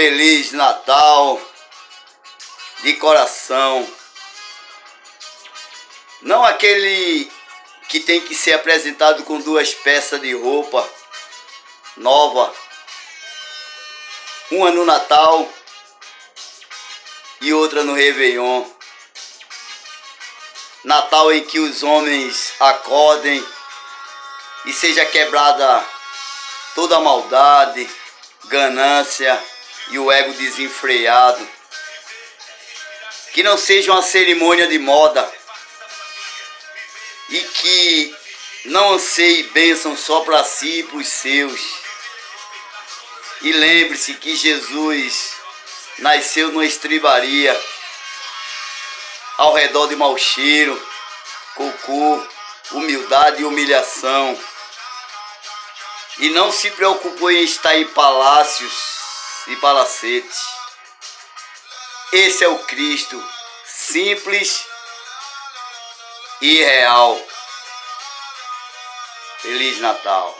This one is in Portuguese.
Feliz Natal de coração. Não aquele que tem que ser apresentado com 2 peças de roupa nova, uma no Natal e outra no Réveillon. Natal em que os homens acordem e seja quebrada toda a maldade, ganância e o ego desenfreado. Que não seja uma cerimônia de moda e que não anseie bênção só para si e para os seus. E lembre-se que Jesus nasceu numa estribaria, ao redor de mau cheiro, cocô, humildade e humilhação. E não se preocupou em estar em palácios e palacetes. Esse é o Cristo, simples e real. Feliz Natal.